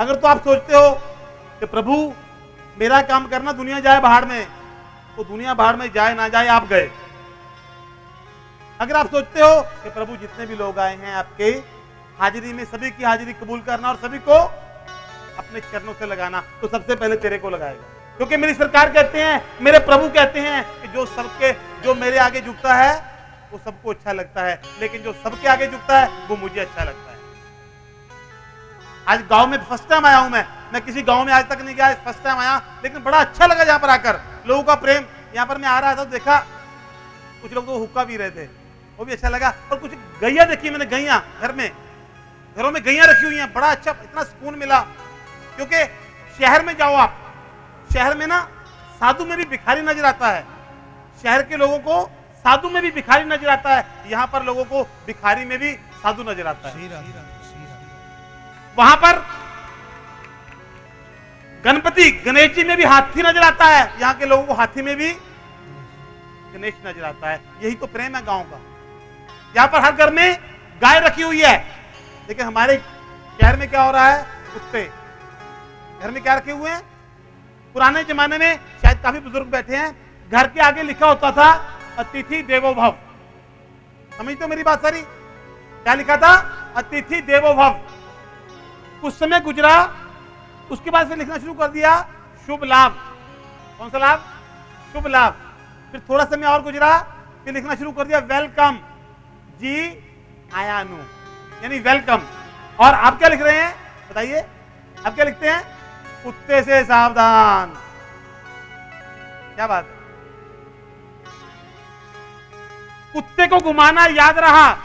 अगर तो आप सोचते हो कि प्रभु मेरा काम करना, दुनिया जाए भाड़ में, तो दुनिया भाड़ में जाए ना जाए, आप गए। अगर आप सोचते हो कि प्रभु जितने भी लोग आए हैं आपके हाजिरी में, सभी की हाजिरी कबूल करना और सभी को अपने चरणों से लगाना, तो सबसे पहले तेरे को लगाएगा। क्योंकि मेरी सरकार कहते हैं, मेरे प्रभु कहते हैं कि जो मेरे आगे झुकता है वो सबको अच्छा लगता है, लेकिन जो सबके आगे झुकता है वो मुझे अच्छा लगता है। आज गांव में फर्स्ट टाइम आया हूं मैं किसी गांव में आज तक नहीं गया, फर्स्ट टाइम आया, लेकिन बड़ा अच्छा लगा यहाँ पर आकर, लोगों का प्रेम। यहाँ पर मैं आ रहा था तो देखा कुछ लोग तो हुक्का भी रहे थे, वो भी अच्छा लगा। और कुछ गैया देखी मैंने, गैया घरों में गैया रखी हुई हैं, बड़ा अच्छा, इतना सुकून मिला। क्योंकि शहर में जाओ आप, शहर में ना साधु में भी भिखारी नजर आता है, शहर के लोगों को साधु में भी भिखारी नजर आता है, यहाँ पर लोगों को भिखारी में भी साधु नजर आता है। वहां पर गणेश जी में भी हाथी नजर आता है, यहाँ के लोगों को हाथी में भी गणेश नजर आता है। यही तो प्रेम है गांव का। यहाँ पर हर घर में गाय रखी हुई है, लेकिन हमारे शहर में क्या हो रहा है, कुत्ते घर में क्या रखे हुए हैं। पुराने जमाने में शायद काफी बुजुर्ग बैठे हैं, घर के आगे लिखा होता था अतिथि देवो भव। समझ तो मेरी बात सारी, क्या लिखा था, अतिथि देवो भव। कुछ समय गुजरा, उसके बाद से लिखना शुरू कर दिया शुभ लाभ। कौन सा लाभ, शुभ लाभ। फिर थोड़ा समय और गुजरा, फिर लिखना शुरू कर दिया वेलकम जी आयानु, यानी वेलकम। और आप क्या लिख रहे हैं बताइए, आप क्या लिखते हैं, कुत्ते से सावधान। क्या बात है, कुत्ते को घुमाना याद रहा।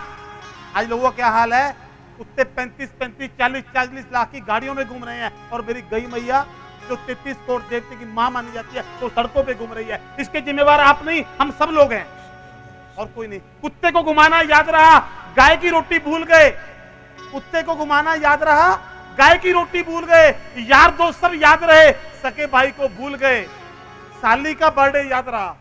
आज लोगों का क्या हाल है, कुत्ते 35-35, 40-40 लाख की गाड़ियों में घूम रहे हैं, और मेरी गई मैया जो 33 करोड़ देवते की मां मानी जाती है वो सड़कों पे घूम रही है। इसके जिम्मेवार आप नहीं, हम सब लोग हैं, और कोई नहीं। कुत्ते को घुमाना याद रहा, गाय की रोटी भूल गए। कुत्ते को घुमाना याद रहा, गाय की रोटी भूल गए। यार दोस्त सब याद रहे, सके भाई को भूल गए। साली का बर्थडे याद रहा,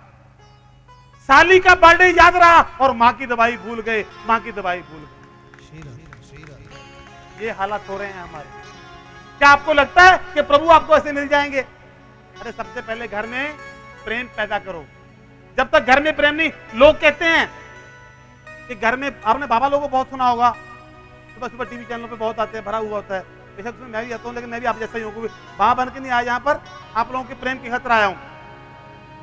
साली का बर्थडे याद रहा, और मां की दवाई भूल गए, मां की दवाई भूल गए। ये हालात हो रहे हैं हमारे। क्या आपको लगता है कि प्रभु आपको ऐसे मिल जाएंगे? अरे सबसे पहले घर में प्रेम पैदा करो। जब तक घर में प्रेम नहीं, लोग कहते हैं कि घर में, आपने बाबा लोगों को बहुत सुना होगा, सुबह सुबह टीवी चैनलों पे बहुत आते हैं, भरा हुआ होता है। बेशक उसमें मैं भी आता हूँ, लेकिन मैं भी आप जैसा ही हूँ, बाबा बन के नहीं आया यहाँ पर, आप लोगों के प्रेम की खातिर आया हूँ।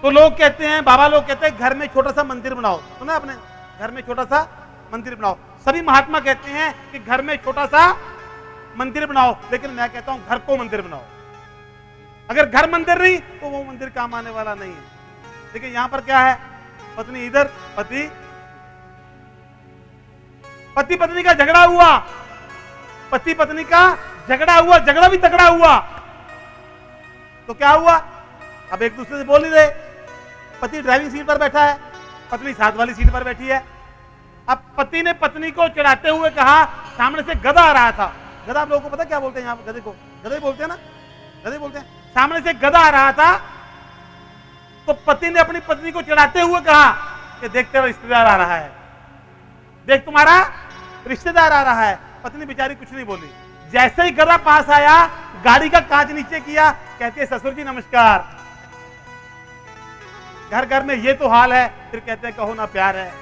तो लोग कहते हैं, बाबा लोग कहते हैं घर में छोटा सा मंदिर बनाओ। सुना आपने, घर में छोटा सा मंदिर बनाओ। सभी महात्मा कहते हैं कि घर में छोटा सा मंदिर बनाओ, लेकिन मैं कहता हूं घर को मंदिर बनाओ। अगर घर मंदिर नहीं तो वो मंदिर काम आने वाला नहीं है। लेकिन यहां पर क्या है, पत्नी इधर, पति पत्नी का झगड़ा हुआ, पति पत्नी का झगड़ा हुआ, झगड़ा भी तगड़ा हुआ, तो क्या हुआ, अब एक दूसरे से बोल नहीं रहे। पति ड्राइविंग सीट पर बैठा है, पत्नी साथ वाली सीट पर बैठी है। अब पति ने पत्नी को चढ़ाते हुए कहा, सामने से गधा आ रहा था। गधा आप लोगों को पता क्या बोलते हैं, यहाँ पर गधे को गधे बोलते हैं ना, गधे बोलते हैं। सामने से गधा आ रहा था, तो पति ने अपनी पत्नी को चढ़ाते हुए कहा कि देख तेरा रिश्तेदार आ रहा है, देख तुम्हारा रिश्तेदार आ रहा है। पत्नी बेचारी कुछ नहीं बोली। जैसे ही गधा पास आया, गाड़ी का कांच नीचे किया, कहते हैं ससुर जी नमस्कार। घर घर में ये तो हाल है, फिर कहते हैं कहो ना प्यार है।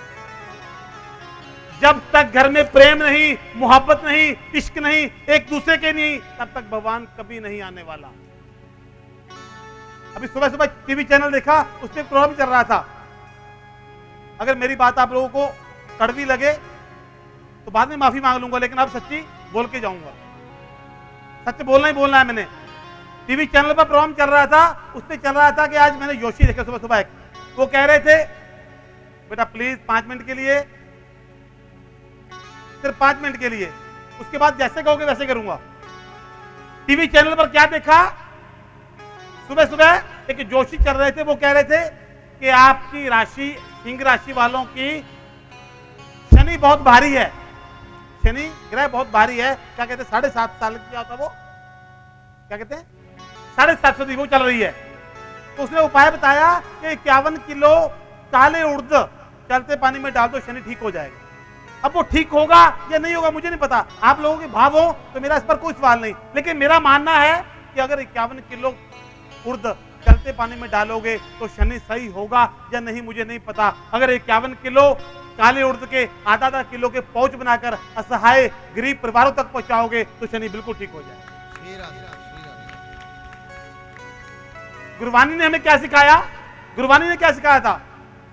जब तक घर में प्रेम नहीं, मोहब्बत नहीं, इश्क नहीं, एक दूसरे के नहीं, तब तक भगवान कभी नहीं आने वाला। अभी सुबह सुबह टीवी चैनल देखा, उसमें प्रोग्राम चल रहा था। अगर मेरी बात आप लोगों को कड़वी लगे तो बाद में माफी मांग लूंगा, लेकिन अब सच्ची बोल के जाऊंगा। सच बोलना ही बोलना है। मैंने टीवी चैनल पर प्रोग्राम चल रहा था, उसमें चल रहा था कि आज मैंने जोशी देखा सुबह सुबह, वो कह रहे थे बेटा प्लीज 5 मिनट के लिए, सिर्फ 5 मिनट के लिए, उसके बाद जैसे कहोगे वैसे करूंगा। टीवी चैनल पर क्या देखा, सुबह सुबह एक जोशी चल रहे थे, वो कह रहे थे कि आपकी राशि, सिंह राशि वालों की शनि बहुत भारी है, शनि ग्रह बहुत भारी है। क्या कहते हैं, 7.5 साल क्या होता वो, क्या कहते हैं 7.5 दिन वो चल रही है। तो उसने उपाय बताया कि 51 किलो काले उड़द चलते पानी में डाल दो, शनि ठीक हो जाएगा। अब वो ठीक होगा या नहीं होगा मुझे नहीं पता, आप लोगों के भाव हो तो मेरा इस पर कोई सवाल नहीं, लेकिन मेरा मानना है कि अगर 51 किलो उर्द चलते पानी में डालोगे तो शनि सही होगा या नहीं मुझे नहीं पता। अगर 51 किलो काले उर्द के आधा किलो के पौच बनाकर असहाय गरीब परिवारों तक पहुंचाओगे तो शनि बिल्कुल ठीक हो जाए। गुरबानी ने हमें क्या सिखाया? गुरबानी ने क्या सिखाया था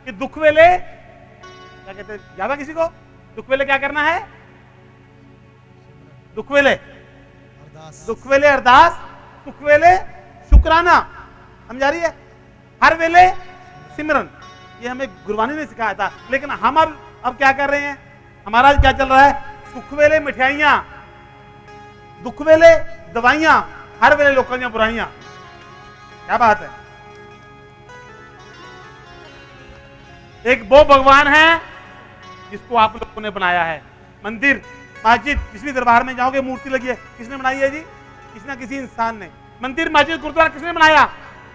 कि दुख वेले क्या कहते हैं, ज्यादा किसी को दुख वेले क्या करना है? दुख वेले अरदास, सुख वेले शुक्राना, समझा रही है? हर वेले सिमरन, ये हमें गुरबानी ने सिखाया था। लेकिन हम अब क्या कर रहे हैं? हमारा क्या चल रहा है? सुख वेले मिठाइयां, दुख वेले दवाइयां, हर वेले लोगों की बुराइयां। क्या बात है? एक वो भगवान है जिसको आप लोगों ने बनाया है। मंदिर, मस्जिद, जिस भी दरबार में जाओगे मूर्ति लगी है, किसने बनाई है जी? किसी ना किसी इंसान ने। मंदिर, मस्जिद, गुरुद्वारा किसने बनाया?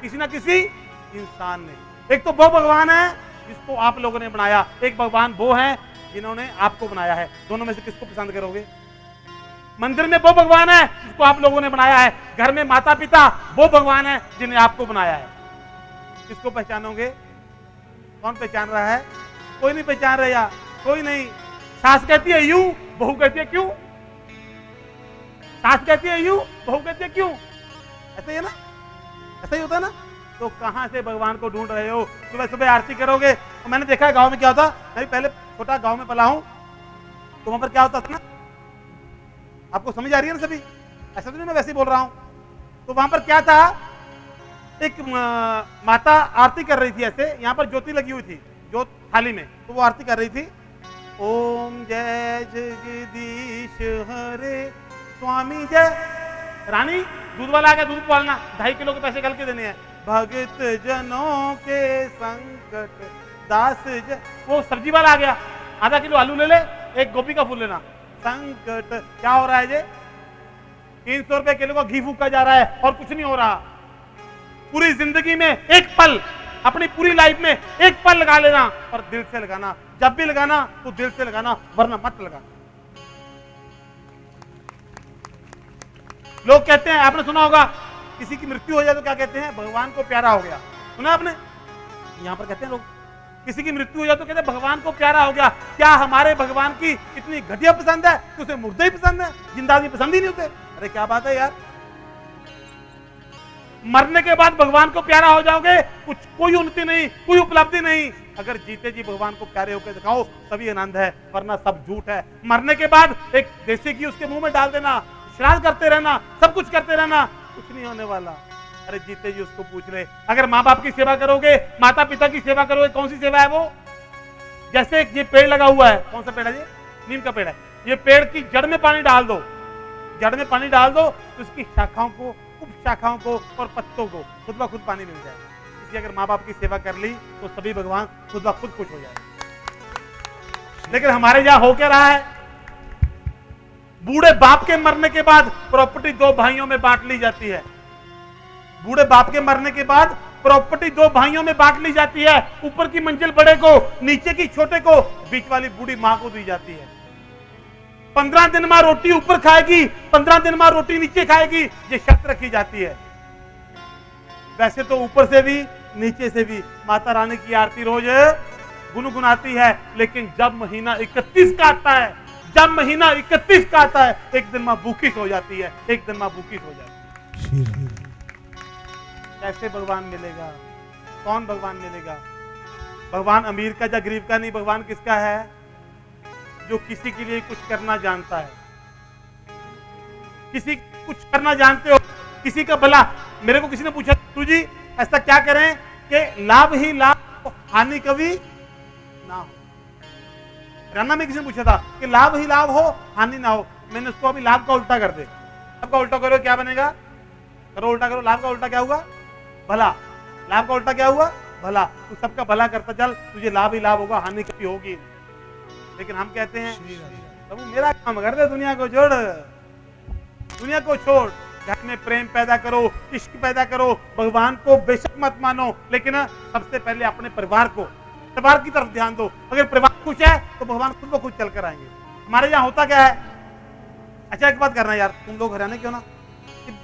किसी ना किसी इंसान ने। एक तो वो भगवान है जिसको आप लोगों ने बनाया, एक भगवान वो है जिन्होंने आपको बनाया है। दोनों में से किसको पसंद करोगे? मंदिर में वो भगवान है जिसको आप लोगों ने बनाया है, घर में माता पिता वो भगवान है जिन्हें आपको बनाया है। किसको पहचानोगे? कौन पहचान रहा है? कोई नहीं पहचान रहा यार, कोई नहीं। सास कहती है यूं, बहू कहती है क्यों? सास कहती है यूं, बहू कहती है क्यों? ऐसा ही है ना, ऐसा ही होता है ना। तो कहां से भगवान को ढूंढ रहे हो? सुबह सुबह आरती करोगे। तो मैंने देखा है गांव में क्या होता, मैं पहले छोटा गांव में पला हूं, तो वहां पर क्या होता था ना, आपको समझ आ रही है ना सभी? ऐसा तो नहीं मैं वैसे ही बोल रहा हूं। तो वहां पर क्या था, एक माता आरती कर रही थी, ऐसे यहां पर ज्योति लगी हुई थी, ज्योत थाली में, तो वो आरती कर रही थी। ओम जय जगदीश हरे स्वामी जय। रानी दूध वाला आ गया, दूध पालना, 2.5 किलो के पैसे कल के देने हैं। भगत जनों के संकट दास जय। वो सब्जी वाला आ गया, आधा किलो आलू ले ले, एक गोभी का फूल लेना। संकट क्या हो रहा है जी? 300 रुपए किलो का घी फूका जा रहा है और कुछ नहीं हो रहा। पूरी जिंदगी में एक पल, अपनी पूरी लाइफ में एक पल लगा लेना, और दिल से लगाना। जब भी लगाना तो दिल से लगाना, वरना मत लगाना। लोग कहते हैं, आपने सुना होगा, किसी की मृत्यु हो जाए तो क्या कहते हैं? भगवान को प्यारा हो गया। सुना आपने? यहां पर कहते हैं लोग, किसी की मृत्यु हो जाए तो कहते हैं भगवान को प्यारा हो गया। क्या हमारे भगवान की इतनी घटिया पसंद है कि उसे मुर्दे ही पसंद है, जिंदा आदमी पसंद ही नहीं होते? अरे क्या बात है यार, मरने के बाद भगवान को प्यारा हो जाओगे, कुछ कोई उन्नति नहीं, कोई उपलब्धि नहीं। अगर जीते जी भगवान को प्यारे होकर दिखाओ तभी आनंद है, वरना सब झूठ है। मरने के बाद एक देसी घी उसके मुंह में डाल देना, श्राद्ध करते रहना, सब कुछ करते रहना, कुछ नहीं होने वाला। अरे जीते जी उसको पूछ ले। अगर माँ बाप की सेवा करोगे, माता पिता की सेवा करोगे, कौन सी सेवा है वो? जैसे ये पेड़ लगा हुआ है, कौन सा पेड़ है ये? नीम का पेड़ है। ये पेड़ की जड़ में पानी डाल दो, जड़ में पानी डाल दो तो उसकी शाखाओं को, उप शाखाओं को और पत्तों को खुद ब खुद पानी मिल जाए। इसलिए अगर माँ बाप की सेवा कर ली तो सभी भगवान खुद ब खुद खुश हो जाए। लेकिन हमारे यहां हो क्या रहा है? बूढ़े बाप के मरने के बाद प्रॉपर्टी 2 भाइयों में बांट ली जाती है। बूढ़े बाप के मरने के बाद प्रॉपर्टी 2 भाइयों में बांट ली जाती है। ऊपर की मंजिल बड़े को, नीचे की छोटे को, बीच वाली बूढ़ी मां को दी जाती है। 15 दिन मां रोटी ऊपर खाएगी, 15 दिन मां रोटी नीचे खाएगी, ये शर्त रखी जाती है। वैसे तो ऊपर से भी नीचे से भी माता रानी की आरती रोज गुनगुनाती है, लेकिन जब महीना 31 का आता है, जब महीना 31 का आता है, एक दिन मां भूखी सो जाती है, एक दिन मां भूखी सो जाती है। कैसे भगवान मिलेगा? कौन भगवान मिलेगा? भगवान अमीर का या गरीब का नहीं, भगवान किसका है? जो किसी के लिए कुछ करना जानता है। किसी कुछ करना जानते हो, किसी का भला। मेरे को किसी ने पूछा, गुरु जी ऐसा क्या करें कि लाभ ही लाभ, हानि कभी ना हो। रन्ना में किसी ने पूछा था कि लाभ ही लाभ हो, हानि ना हो। मैंने उसको अभी लाभ का उल्टा कर दे। लाभ का उल्टा करो क्या बनेगा? करो उल्टा करो। लाभ का उल्टा क्या हुआ? भला। लाभ का उल्टा क्या हुआ? भला। तू सबका भला करता चल, तुझे लाभ ही लाभ होगा, हानि कभी होगी। लेकिन हम कहते हैं प्रभु मेरा काम कर दे, दुनिया को छोड़, दुनिया को छोड़। घर में प्रेम पैदा करो, इश्क पैदा करो। भगवान को बेशक मत मानो, लेकिन सबसे पहले अपने परिवार को, परिवार की तरफ ध्यान दो। अगर परिवार खुश है तो भगवान खुद ब खुद चल कर आएंगे। हमारे यहाँ होता क्या है, अच्छा एक बात करना यार, तुम लोग हरियाणा क्यों ना,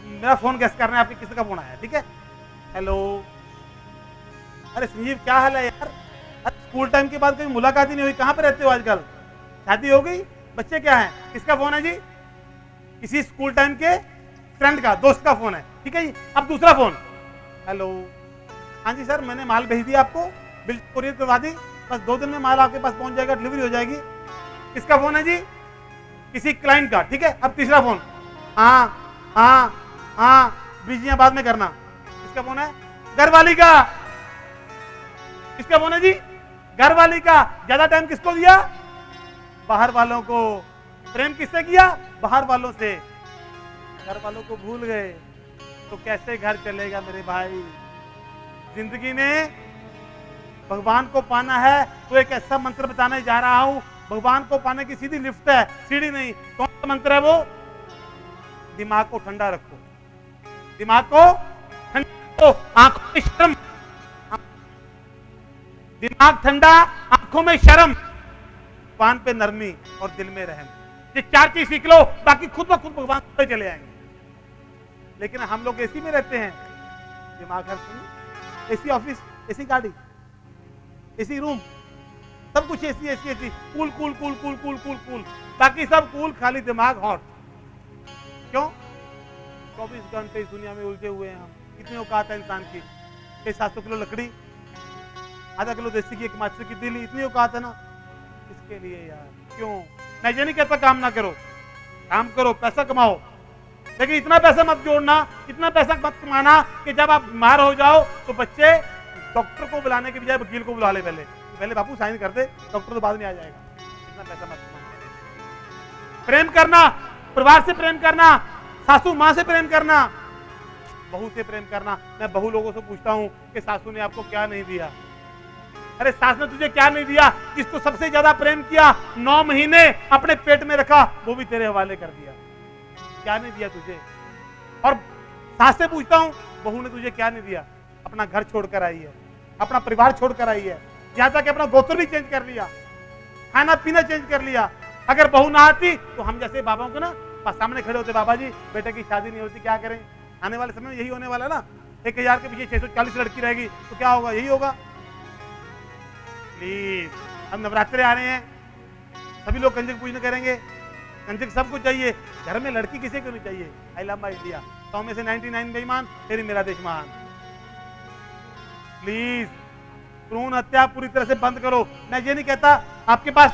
मेरा फोन गेस करना है, आपके किसी का फोन आया, ठीक है? हेलो, अरे संजीव क्या हाल है यार? स्कूल टाइम के बाद कहीं मुलाकात ही नहीं हुई, कहाँ पे रहते हो आजकल? शादी हो गई? बच्चे क्या हैं? किसका फोन है जी? किसी स्कूल टाइम के फ्रेंड का, दोस्त का फोन है, ठीक है जी। अब दूसरा फोन, हेलो, हाँ जी सर मैंने माल भेज दिया आपको, बिल कुरियर करवा दी, बस 2 दिन में माल आपके पास पहुंच जाएगा, डिलीवरी हो जाएगी। किसका फोन है जी? किसी क्लाइंट का, ठीक है। अब तीसरा फोन, हाँ हाँ हाँ बिजी बाद में करना। किसका फोन है? घरवाली का। किसका फोन है जी? घरवाली का। ज्यादा टाइम किसको दिया? बाहर वालों को। प्रेम किससे किया? बाहर वालों से। घर वालों को भूल गए तो कैसे घर चलेगा मेरे भाई? जिंदगी में भगवान को पाना है तो एक ऐसा मंत्र बताने जा रहा हूं, भगवान को पाने की सीधी लिफ्ट है, सीढ़ी नहीं। कौन सा मंत्र है वो? दिमाग को ठंडा रखो, दिमाग को ठंडा रखो, आंखों में शर्म, दिमाग ठंडा, आंखों में शर्म, पान पे नरमी और दिल में रहम। ये 4 चीज सीख लो, बाकी खुद ब खुद भगवान पे चले आएंगे। लेकिन हम लोग एसी में रहते हैं, दिमाग हर सुन, एसी ऑफिस, एसी गाड़ी, एसी रूम, सब कुछ AC AC AC, cool cool cool cool cool cool cool, बाकी सब कूल, खाली दिमाग हॉट। क्यों? 24 घंटे इस दुनिया में उलझे हुए हैं हम। कितनी औकात है इंसान की? 600-700 किलो लकड़ी, आधा किलो देसी की, 1 मास्टर की दिल्ली, इतनी औकात है ना। इसके लिए यार क्यों? मैं ये नहीं कहता काम ना करो, काम करो, पैसा कमाओ, लेकिन इतना पैसा मत जोड़ना, इतना पैसा मत कमाना कि जब आप बीमार हो जाओ तो बच्चे डॉक्टर को बुलाने के बजाय वकील को बुला ले। पहले बापू साइन कर दे, डॉक्टर तो बाद में आ जाएगा। इतना पैसा मत कमाना। प्रेम करना, परिवार से प्रेम करना, सासू माँ से प्रेम करना, बहू से प्रेम करना। मैं बहू लोगों से पूछता हूं कि सासू ने आपको क्या नहीं दिया? अरे सास ने तुझे क्या नहीं दिया? जिसको सबसे ज्यादा प्रेम किया, 9 महीने अपने पेट में रखा, वो भी तेरे हवाले कर दिया। क्या नहीं दिया तुझे? और सास से पूछता हूं, बहू ने तुझे क्या नहीं दिया? अपना घर छोड़कर आई है, अपना परिवार छोड़कर आई है, यहां तक अपना गोत्र भी चेंज कर लिया, खाना पीना चेंज कर लिया। अगर बहू ना आती तो हम जैसे बाबाओं को ना सामने खड़े होते, बाबा जी बेटे की शादी नहीं होती, क्या करें? आने वाले समय में यही होने वाला ना, 1000 के पीछे 640 लड़की रहेगी तो क्या होगा? यही होगा। प्लीज, अब नवरात्रे आ रहे हैं, सभी लोग कंजक पूजन करेंगे, कंजक सबको चाहिए, घर में लड़की किसी को नहीं चाहिए। आई लव माय इंडिया, 100 में से 99 बेईमान, फिर मेरा देश महान। प्लीज भ्रूण हत्या पूरी तरह से बंद करो। मैं ये नहीं कहता आपके पास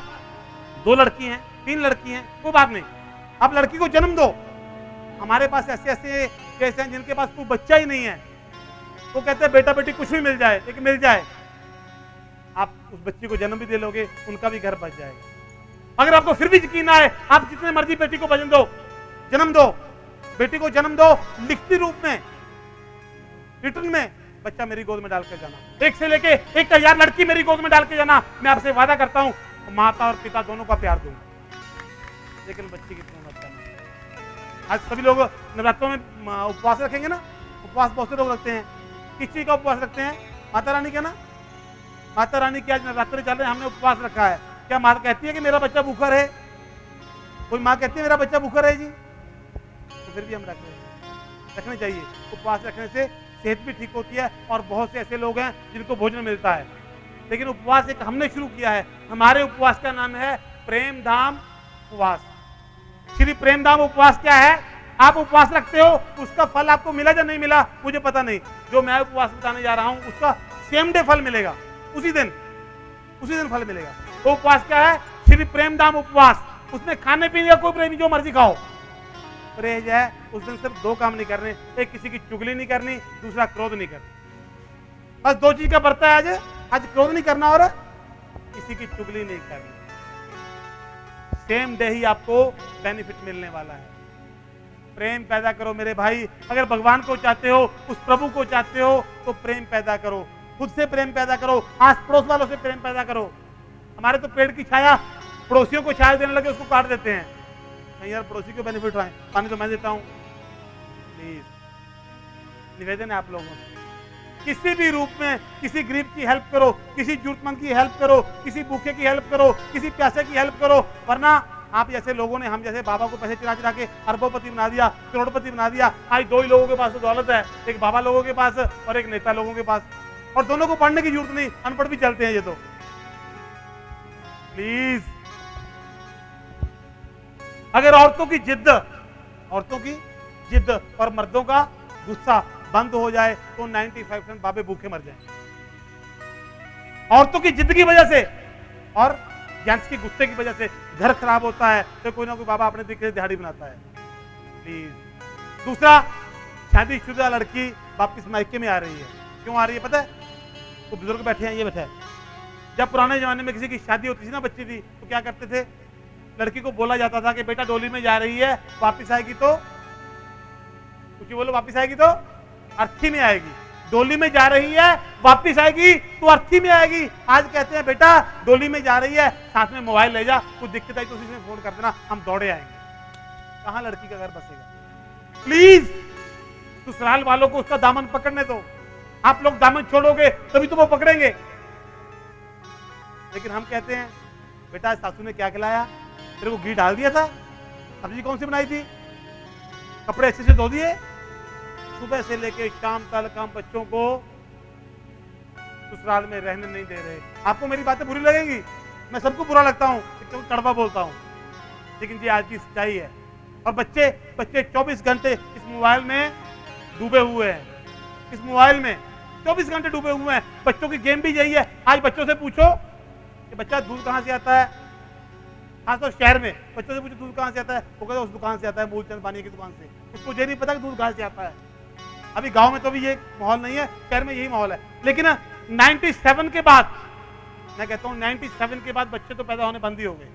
2 लड़की हैं, 3 लड़की हैं, कोई बात नहीं, आप लड़की को जन्म दो। हमारे पास ऐसे ऐसे केस हैं जिनके पास कोई बच्चा ही नहीं है, वो कहते हैं बेटा बेटी कुछ भी मिल जाए, लेकिन मिल जाए। आप उस बच्ची को जन्म भी दे लोगे, उनका भी घर बच जाएगा। अगर आपको फिर भी यकीन आए, आप जितने मर्जी बेटी को जन्म दो, बेटी को जन्म दो, लिखती रूप में, रिटर्न में, बच्चा मेरी गोद में डाल के जाना। 1 से लेके 1000 लड़की मेरी गोद में डाल के जाना। मैं आपसे वादा करता हूं, माता और पिता दोनों का प्यार दूंगा, लेकिन बच्ची की भ्रूण हत्या नहीं। आज सभी लोग नवरात्रों में उपवास रखेंगे ना, उपवास बहुत से लोग रखते हैं। किस चीज का उपवास रखते हैं? माता रानी का ना। माता रानी की आज नवरात्रि चल रहे हैं, हमने उपवास रखा है। क्या माता कहती है कि मेरा बच्चा भूखा रहे? कोई माँ कहती है मेरा बच्चा भूखा रहे जी? तो फिर भी हम रख रहे हैं, रखने चाहिए। उपवास रखने से सेहत भी ठीक होती है, और बहुत से ऐसे लोग हैं जिनको भोजन मिलता है। लेकिन उपवास एक हमने शुरू किया है, हमारे उपवास का नाम है प्रेम धाम उपवास। श्री प्रेम धाम उपवास क्या है? आप उपवास रखते हो, उसका फल आपको मिला या नहीं मिला मुझे पता नहीं। जो मैं उपवास बताने जा रहा हूं उसका सेम डे फल मिलेगा, उसी दिन फल मिलेगा। तो उपवास क्या है? श्री प्रेम धाम उपवास। उसमें खाने पीने का कोई प्रेमी जो मर्जी खाओ, परहेज है। उस दिन सिर्फ 2 काम नहीं करने, एक किसी की चुगली नहीं करनी, दूसरा क्रोध नहीं करनी। बस 2 चीज का बरता है आज क्रोध नहीं करना और किसी की चुगली नहीं करनी। सेम डे ही आपको बेनिफिट मिलने वाला है। प्रेम पैदा करो मेरे भाई। अगर भगवान को चाहते हो, उस प्रभु को चाहते हो, तो प्रेम पैदा करो, खुद से प्रेम पैदा करो, आस पड़ोस वालों से प्रेम पैदा करो। हमारे तो पेड़ की छाया पड़ोसियों को छाया देने लगे, उसको काट देते हैं। नहीं यार, पड़ोसी को बेनिफिट आए, पानी तो मैं देता हूं। प्लीज निवेदन है आप लोगों से, किसी भी रूप में किसी गरीब की हेल्प करो, किसी जरूरतमंद की हेल्प करो, किसी भूखे की हेल्प करो, किसी प्यासे की हेल्प करो। वरना आप जैसे लोगों ने, हम जैसे बाबा को पैसे चिरा चिरा के अरबोपति बना दिया, करोड़पति बना दिया। आज दो ही लोगों के पास तो दौलत है, एक बाबा लोगों के पास और एक नेता लोगों के पास, और दोनों को पढ़ने की जरूरत नहीं, अनपढ़ भी चलते हैं ये तो। प्लीज, अगर औरतों की जिद्द और मर्दों का गुस्सा बंद हो जाए तो 95% बाबे भूखे मर जाएं। औरतों की जिद की वजह से और जेंट्स की गुस्से की वजह से घर खराब होता है, तो कोई ना कोई बाबा अपने तरीके से दिहाड़ी बनाता है। प्लीज। दूसरा, शादीशुदा लड़की वापिस मायके में आ रही है। क्यों आ रही है पता है? तो बुजुर्ग बैठे हैं, ये बैठा है। जब पुराने जमाने में किसी की शादी होती थी ना, बच्ची थी, तो क्या करते थे? लड़की को बोला जाता था कि बेटा डोली में जा रही है, वापिस आएगी तो कुछ बोलो, वापिस आएगी तो अर्थी में आएगी। डोली में जा रही है, वापिस आएगी तो अर्थी में आएगी। आज कहते हैं बेटा डोली में जा रही है, साथ में मोबाइल ले जा, कुछ दिक्कत आई तो उसी में फोन कर देना, हम दौड़े आएंगे। कहां लड़की का घर बसेगा? प्लीज, ससुराल वालों को उसका दामन पकड़ने दो। आप लोग दामन छोड़ोगे तभी तो वो पकड़ेंगे। लेकिन हम कहते हैं बेटा सासू ने क्या खिलाया, तेरे को घी डाल दिया था, सब्जी कौन सी बनाई थी, कपड़े अच्छे से धो दिए। सुबह से लेके शाम तक हम बच्चों को ससुराल में रहने नहीं दे रहे। आपको मेरी बातें बुरी लगेंगी, मैं सबको बुरा लगता हूं, क्योंकि कड़वा बोलता हूं, लेकिन ये आज की सच्चाई है। और बच्चे 24 घंटे इस मोबाइल में डूबे हुए हैं, इस मोबाइल में 24 घंटे डूबे हुए हैं। बच्चों की गेम भी यही है। आज बच्चों से पूछो कि बच्चा दूध कहां से आता है, खास तो शहर में बच्चों से पूछो दूध कहां से आता है, वो कहता है उस दुकान से आता है, मूलचंद पानी की दुकान से। उसको ये नहीं पता कि दूध कहां से आता है। अभी गांव में तो भी ये माहौल नहीं है, शहर में यही माहौल है। लेकिन 97 के बाद, मैं कहता हूं 97 के बाद बच्चे तो पैदा होने बंद ही हो गए।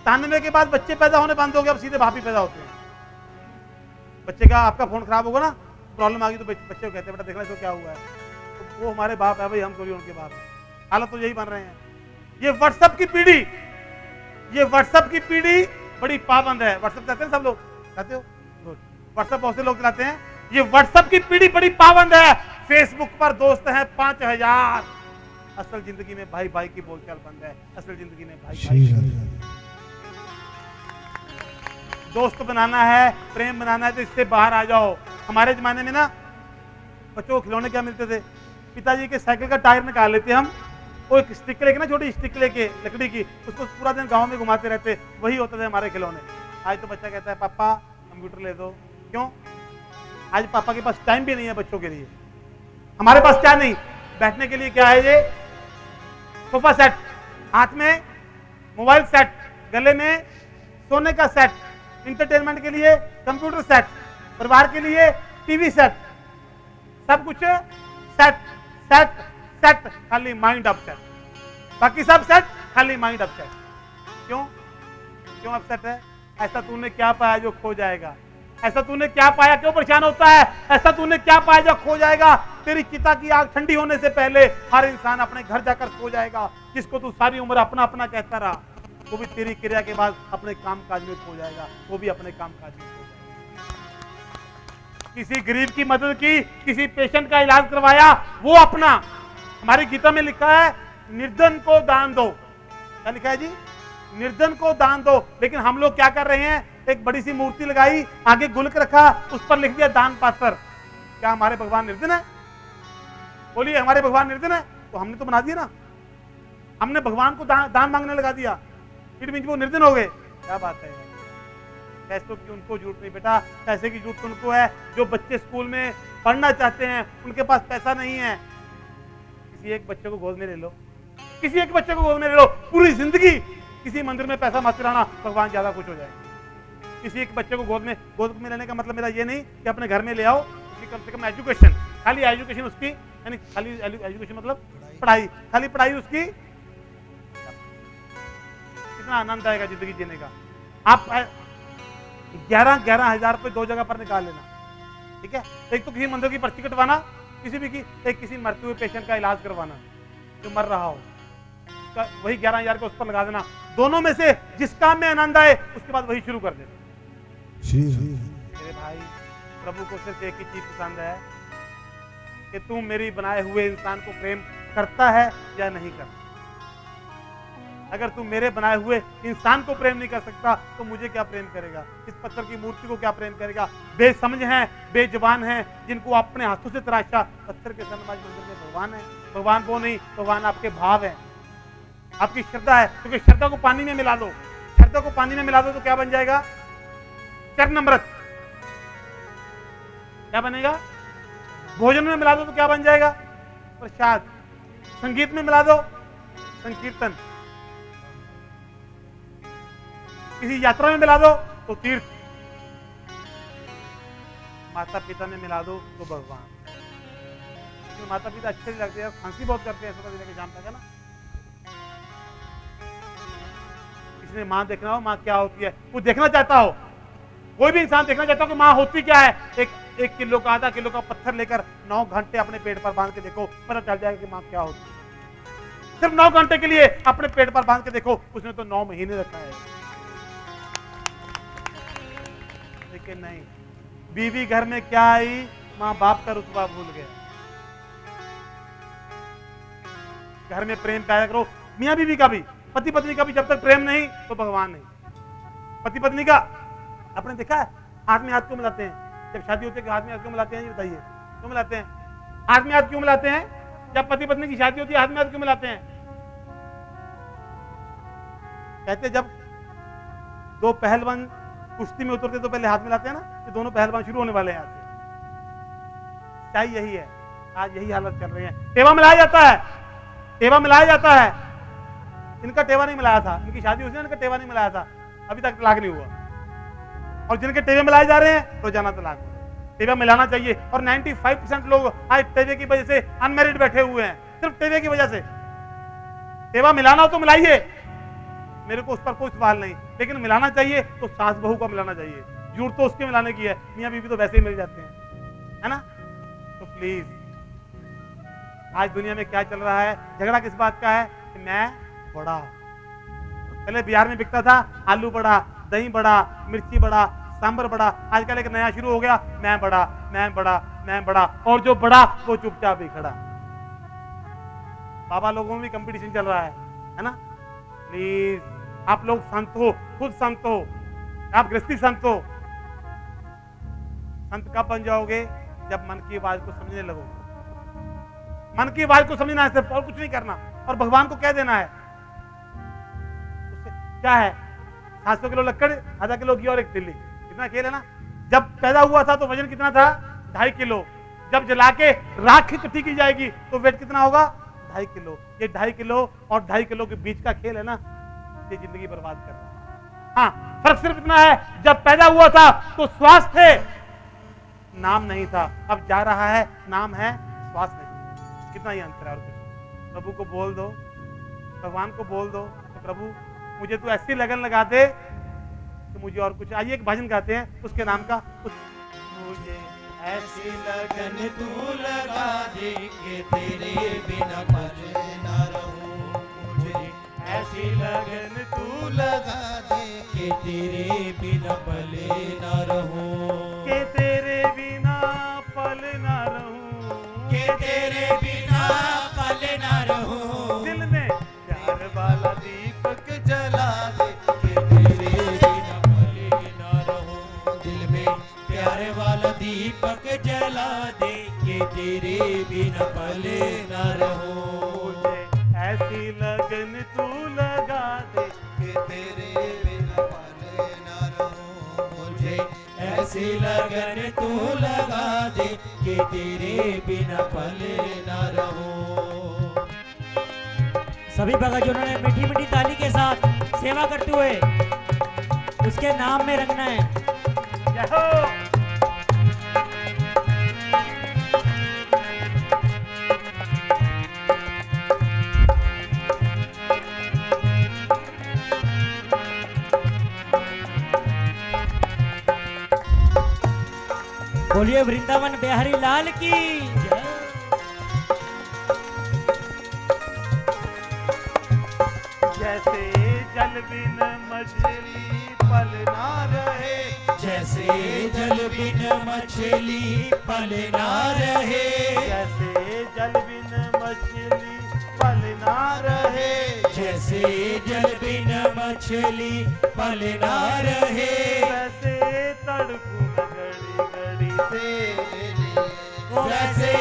97 के बाद बच्चे पैदा होने बंद हो गए, अब सीधे भाभी पैदा होते हैं। बच्चे का आपका फोन खराब होगा ना, प्रॉब्लम आ गई तो बच्चे को कहते हैं बेटा देखना इसको क्या हुआ है, तो वो हमारे बाप है भाई, हम थोड़ी उनके बाप है। हालत तो यही बन रहे हैं। ये व्हाट्सएप की पीढ़ी बड़ी पाबंद है। व्हाट्सएप कहते हैं सब लोग, कहते हो? व्हाट्सएप बहुत से लोग चलाते हैं। ये व्हाट्सएप की पीढ़ी बड़ी पाबंद है। फेसबुक पर दोस्त हैं 5000, असल जिंदगी में भाई भाई की बोलचाल बंद है। असल जिंदगी में भाई भाई दोस्त बनाना है, प्रेम बनाना है तो इससे बाहर आ जाओ। हमारे जमाने में ना बच्चों को खिलौने क्या मिलते थे? पिताजी के साइकिल का टायर निकाल लेते हम, वो एक स्टिक लेके ना, छोटी स्टिक लेके लकड़ी की, उसको पूरा दिन गांव में घुमाते रहते, वही होते थे हमारे खिलौने। आज तो बच्चा कहता है पापा कंप्यूटर ले दो। क्यों? आज पापा के पास टाइम भी नहीं है बच्चों के लिए। हमारे पास क्या नहीं, बैठने के लिए क्या है? ये सोफा सेट, हाथ में मोबाइल सेट, गले में सोने का सेट, इंटरटेनमेंट के लिए कंप्यूटर सेट, परिवार के लिए टीवी सेट, सब कुछ सेट सेट सेट, खाली माइंड अपसेट। बाकी सब सेट, खाली माइंड अपसेट। क्यों अपसेट है? ऐसा तूने क्या पाया जो खो जाएगा? ऐसा तूने क्या पाया, क्यों परेशान होता है? ऐसा तूने क्या पाया जो खो जाएगा? तेरी चिता की आग ठंडी होने से पहले हर इंसान अपने घर जाकर सो जाएगा। जिसको तू सारी उम्र अपना अपना कहता रहा, वो भी तेरी क्रिया के बाद अपने काम काज में खो जाएगा, वो भी अपने काम काज में खो जाएगा। किसी गरीब की मदद की, किसी पेशेंट का इलाज करवाया, वो अपना। हमारी गीता में लिखा है निर्धन को दान दो। क्या लिखा है जी? निर्धन को दान दो। लेकिन हम लोग क्या कर रहे हैं? एक बड़ी सी मूर्ति लगाई, आगे गुल्क रखा, उस पर लिख दिया दान पात्र। क्या हमारे भगवान निर्धन है? बोलिए, हमारे भगवान निर्धन है? तो हमने तो बना दिया ना, हमने भगवान को दान मांगने लगा दिया, इट मींस वो निर्धन हो गए। क्या बात है? पैसों की उनको जरूरत नहीं बेटा, पैसे की जरूरत उनको है जो बच्चे स्कूल में पढ़ना चाहते हैं, उनके पास पैसा नहीं है। किसी एक बच्चे को गोद में ले लो, किसी एक बच्चे को गोद में ले लो, पूरी जिंदगी किसी मंदिर में पैसा मत चढ़ाना, भगवान ज्यादा खुश हो जाएगा। किसी एक बच्चे को गोद में लेने का मतलब मेरा ये नहीं कि अपने घर में ले आओ, उसकी कम से कम एजुकेशन, खाली एजुकेशन उसकी, यानी खाली एजुकेशन मतलब पढ़ाई, खाली पढ़ाई उसकी, कितना आनंद आएगा जिंदगी जीने का। आप 11 हजार रुपए 2 जगह पर निकाल लेना, ठीक है? एक तो किसी मंदिर की पर्ची कटवाना, किसी भी की, एक किसी मरते हुए पेशेंट का इलाज करवाना जो मर रहा हो, वही 11 हजार को उस पर लगा देना। दोनों में से जिस काम में आनंद आए उसके बाद वही शुरू कर देना। मेरे भाई, प्रभु को सिर्फ एक ही चीज पसंद है, कि तू मेरी बनाए हुए इंसान को प्रेम करता है या नहीं करता। अगर तू मेरे बनाए हुए इंसान को प्रेम नहीं कर सकता तो मुझे क्या प्रेम करेगा? इस पत्थर की मूर्ति को क्या प्रेम करेगा? बेसमझ हैं, बेजुबान हैं, जिनको अपने हाथों से तराशा। पत्थर के सन्माज मंदिर में भगवान है। भगवान वो नहीं, भगवान आपके भाव है, आपकी श्रद्धा है। क्योंकि श्रद्धा को पानी में मिला दो, श्रद्धा को पानी में मिला दो तो क्या बन जाएगा? चरणामृत। क्या बनेगा? भोजन में मिला दो तो क्या बन जाएगा? प्रसाद। संगीत में मिला दो, संकीर्तन। किसी यात्रा में मिला दो तो तीर्थ। माता पिता में मिला दो तो भगवान। लेकिन माता पिता अच्छे नहीं लगते हैं, खांसी बहुत करते हैं, ऐसा के जान लगा ना। किसी ने मां देखना हो, मां क्या होती है वो देखना चाहता हो, कोई भी इंसान देखना चाहता हो कि मां होती क्या है। एक किलो का, आधा किलो का पत्थर लेकर 9 घंटे अपने पेट पर बांध के देखो, पता चल जाएगा कि मां क्या होती है। सिर्फ 9 घंटे के लिए अपने पेट पर बांध के देखो, उसने तो 9 महीने रखा है। लेकिन नहीं, बीवी घर में क्या आई, मां बाप का रुतबा भूल गया। घर में प्रेम पैदा करो, मियां बीवी का भी, पति पत्नी का भी। जब तक प्रेम नहीं तो भगवान नहीं। पति पत्नी का आपने देखा है, हाथ में हाथ क्यों मिलाते हैं जब शादी होती है? कि हाथ में हाथ क्यों मिलाते हैं? ये बताइए, क्यों मिलाते हैं? हाथ में हाथ क्यों मिलाते हैं जब पति पत्नी की शादी होती है? हाथ में हाथ क्यों मिलाते हैं? कहते जब दो पहलवान कुश्ती में उतरते तो पहले हाथ मिलाते हैं ना, कि दोनों पहलवान शुरू होने वाले हैं। यहाँ से चाहे यही है, आज यही हालत चल रही है। टेवा मिलाया जाता है, टेवा मिलाया जाता है। इनका टेवा नहीं मिलाया था, इनकी शादी हुई थी, इनका टेवा नहीं मिलाया था, अभी तक तलाक नहीं हुआ। और जिनके टेवे मिलाए जा रहे हैं रोजाना तलाक। टेवा मिलाना चाहिए। और 95% लोग आज टेवे की वजह से अनमैरिड बैठे हुए हैं, सिर्फ टेवे की वजह से। टेवा मिलाना हो तो मिलाइए, मेरे को उस पर कोई सवाल नहीं, लेकिन मिलाना चाहिए तो सास बहू का मिलाना चाहिए। जरूरत तो उसके मिलाने की है, मियां बीवी तो वैसे ही मिल जाते हैं, है ना। तो प्लीज, आज दुनिया में क्या चल रहा है? झगड़ा किस बात का है? कि मैं बड़ा। पहले बिहार में बिकता था आलू बड़ा, दही बड़ा, मिर्ची बड़ा, सांबर बड़ा। आजकल एक नया शुरू हो गया, मैं बड़ा, मैं बड़ा, मैं बड़ा। और जो बड़ा वो चुपचाप ही खड़ा। बाबा लोगों में भी कंपटीशन चल रहा है ना। प्लीज, आप लोग संत हो, खुद संत हो, आप गृहस्थी संत हो। संत कब बन जाओगे? जब मन की आवाज को समझने लगोगे। मन की आवाज को समझना है सिर्फ, और कुछ नहीं करना। और भगवान को कह देना है। उससे क्या है? 700 किलो लक्कड़, आधा किलो घी और एक तिल्ली, कितना खेल है ना। जब पैदा हुआ था तो वजन कितना था? 2.5 किलो। जब जला के राख इकट्ठी की जाएगी तो वेट कितना होगा? 2.5 किलो। ये 2.5 किलो और 2.5 किलो के बीच का खेल है ना, ये जिंदगी बर्बाद कर रहा है। हाँ, फर्क सिर्फ इतना है, जब पैदा हुआ था तो श्वास थे, नाम नहीं था। अब जा रहा है, नाम है, श्वास नहीं। कितना ही अंतर है। और कुछ प्रभु को बोल दो, भगवान को बोल दो कि प्रभु मुझे तो ऐसी लगन लगा दे कि मुझे और कुछ। आइए एक भजन गाते हैं उसके नाम का। मुझे ऐसी लगन तू लगा दे कि तेरे बिना पल न रहूं। मुझे ऐसी लगन तू लगा दे कि तेरे बिना पल न रहूं। कि तेरे बिना पल न रहूं। कि तेरे बिना पल न रहूं। दिल में प्यार वाला दीपक जला दे कि तेरे बिना पल न रहूं। दिल में प्यारे वाला दीपक जला दे कि तेरे बिना पल न रहूं। मुझे ऐसी लगन तू लगा दे कि तेरे बिना पल न रहूं। मुझे ऐसी लगन तू लगा दे कि तेरे बिना पल न रहूं। सभी भक्तजनों ने मीठी मीठी ताली के साथ सेवा करते हुए उसके नाम में रखना है। जय हो। बोलिए वृंदावन बिहारी लाल की जय। जैसे जल बिन मछली पल ना रहे, जैसे जैसे जल बिन मछली पल ना रहे, जैसे जल बिन मछली पल ना रहे, जैसे जल बिन मछली पल ना रहे, वैसे तड़पू मैं घड़ी घड़ी तेरे लिए, वैसे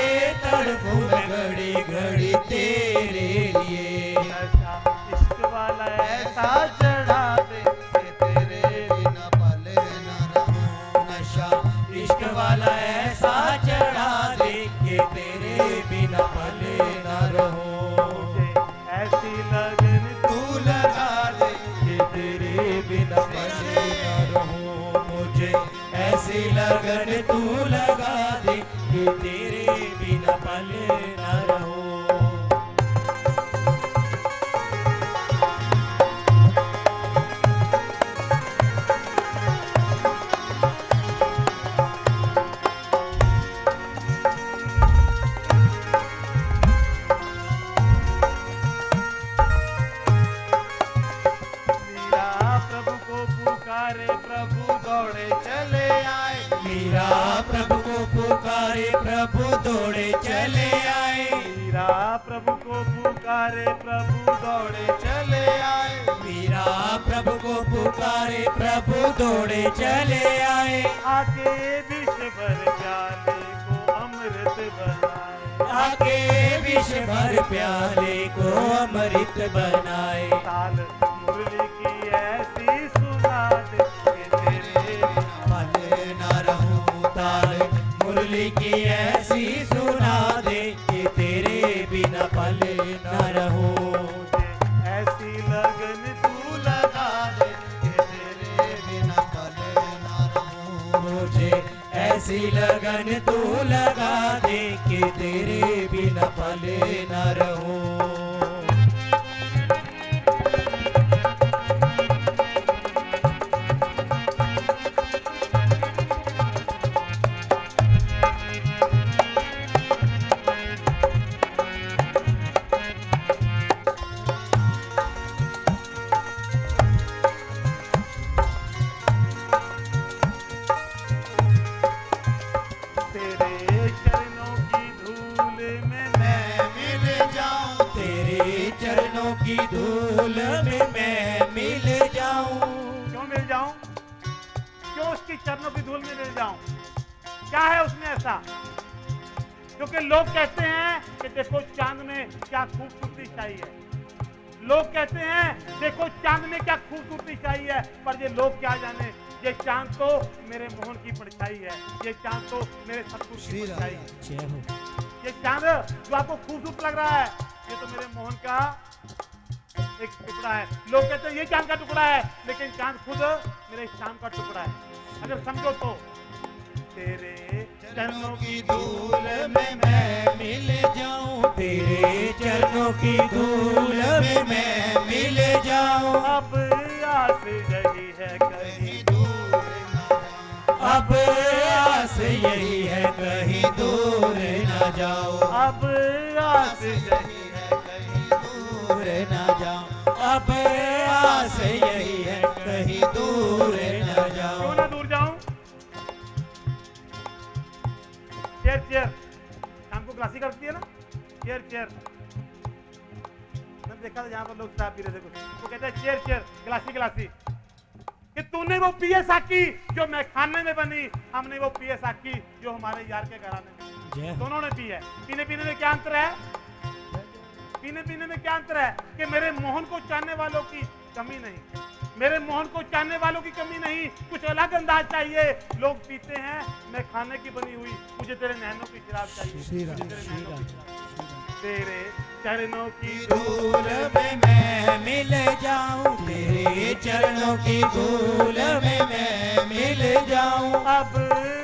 तड़पूं मैं घड़ी घड़ी तेरे लिए। नशा इश्क वाला ऐसा चढ़ा दे कि तेरे बिना पल ना रहूं, नशा इश्क वाला ऐसा चढ़ा दे कि तेरे बिना पल ना रहूं। मुझे ऐसी लगन तू लगा दे कि तेरे बिना पल ना रहूं, मुझे ऐसी लगन तू लगा दे कि तेरे बिना पल ना रहूं। मीरा प्रभु को पुकारे प्रभु दौड़े चले आए, मीरा प्रभु को पुकारे प्रभु दौड़े चले आए, मीरा प्रभु को पुकारे प्रभु दौड़े चले आए, मीरा प्रभु को पुकारे प्रभु दौड़े चले आए, आके विष भर प्याले को अमृत बनाए, आके विष भर प्याले को अमृत बनाए। ताल मुरली की ऐसी सुना दे कि तेरे पल ना रहूं, ताल मुरली की ऐसी सुना दे कि तेरे बिना पल ना रहूं। मुझे ऐसी लगन तू लगा दे कि तेरे बिना पल ना रहूं, मुझे ऐसी लगन तू लगा दे कि तेरे बिना पल ना रहूं। तेरे चरणों की धूल में मैं मिल जाऊं, तेरे चरणों की धूल में मैं मिल जाऊं। क्यों मिल जाऊं? क्यों उसकी चरणों की धूल में मिल जाऊं? क्या है उसमें ऐसा? क्योंकि लोग कहते हैं कि देखो चांद में क्या खूबसूरती छाई है, लोग कहते हैं देखो चांद में क्या खूबसूरती छाई है, पर ये लोग क्या जाने, ये चांद तो मेरे मोहन की परछाई है, ये चांद तो मेरे सतगुरु की परछाई है। ये चांद जो आपको खूबसूरत लग रहा है, ये तो मेरे मोहन का एक टुकड़ा है। लोग कहते हैं ये चांद का टुकड़ा है, लेकिन चांद खुद मेरे शाम का टुकड़ा है। अगर समझो तो तेरे चरणों की धूल में मैं मिल जाऊं, तेरे चरणों की धूल में मैं मिल जाऊं। अब आस यही है कहीं दूर ना जाऊं, अब आस यही है कहीं दूर न जाओ, अब आस यही है कहीं दूर न जाओ, अब आस यही है कहीं दूर न क्यों जाओ। ना दूर जाऊं? चेयर चेयर शाम को क्लासी करती है ना, चेयर चेयर। मैंने देखा था जहां पर लोग शराब पी रहे थे, कुछ वो कहते हैं चेयर चेयर गिलासी गिलासी, कि तूने वो पिए साकी जो मैं खाने में बनी, हमने वो पिए साकी जो हमारे यार के घराने में, दोनों ने पी है। पीने पीने में क्या अंतर है? पीने पीने में क्या अंतर है? कि मेरे मोहन को चाहने वालों की कमी नहीं, मेरे मोहन को चाहने वालों की कमी नहीं, कुछ अलग अंदाज चाहिए। लोग पीते हैं, मैं खाने की बनी हुई, मुझे तेरे नैनों की शराब चाहिए, मुझे तेरे नैनों की शराब। तेरे चरणों की धूल में मैं मिल जाऊं, तेरे चरणों की धूल में मैं मिल जाऊं। अब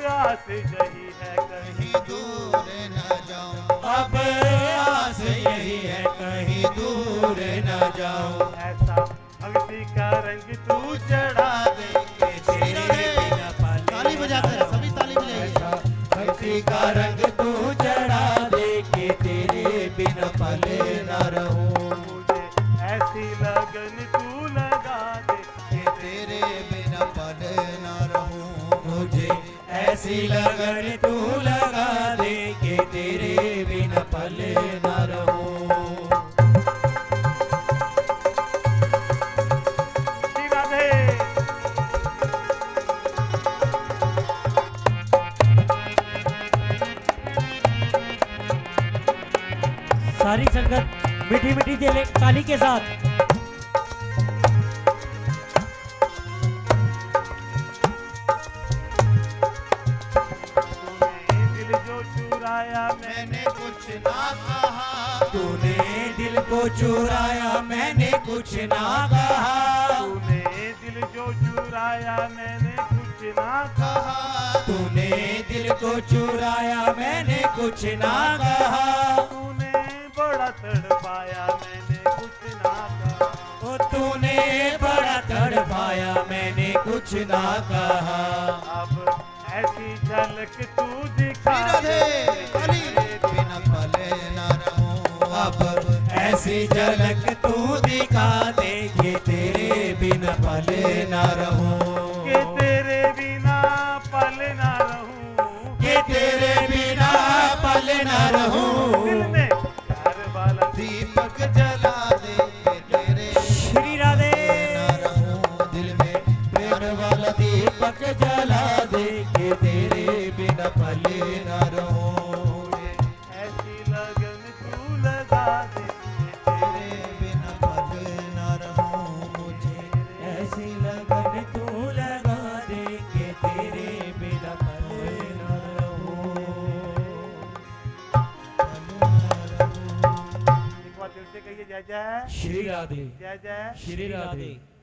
आस यही है कहीं दूर न जाऊं, अब आस यही है कहीं दूर न जाऊं। ऐसा भक्ति का रंग तू चढ़ा दे कि तेरे बिना पल ताली बजाते हैं, सभी ताली बजाइए। भक्ति का रंग तू चढ़ा दे कि तेरे बिना पल न रहूं। मुझे ऐसी लगन तू लगा दे कि तेरे बिना पल न रहूं। ऐसी लगन तू लगा दे कि तेरे बिना पल न रहूं। श्री राधे। सारी संगत मीठी मीठी ताली के साथ मैंने कुछ ना कहा, तूने दिल को चुराया मैंने कुछ ना कहा, तूने दिल जो चुराया मैंने कुछ ना कहा, तूने दिल को चुराया मैंने कुछ ना कहा, तूने बड़ा तड़पाया मैंने कुछ ना कहा, ओ तूने बड़ा तड़पाया मैंने कुछ ना कहा। अब ऐसी झलक तू दिखा राधे काली बिना पले न रहूं, अब ऐसी झलक तू दिखा दे कि तेरे बिना पले न रहूं, कि तेरे बिना पल ना रहूं, कि तेरे बिना पल न रहूं। दिल में प्यार वाला दीपक जला दे कि तेरे श्री राधे। न रहूं, दिल में प्रेम वाला दीपक जला दे कि तेरे बिना पल न रहूं। ऐसी लगन तू लगा दे तेरे बिना पल न रहूं, मुझे ऐसी लगन तू लगा दे कि तेरे बिना पल न रहूं। एक बार दिल से कहिए जय जय श्री राधे, जय जय श्री राधे।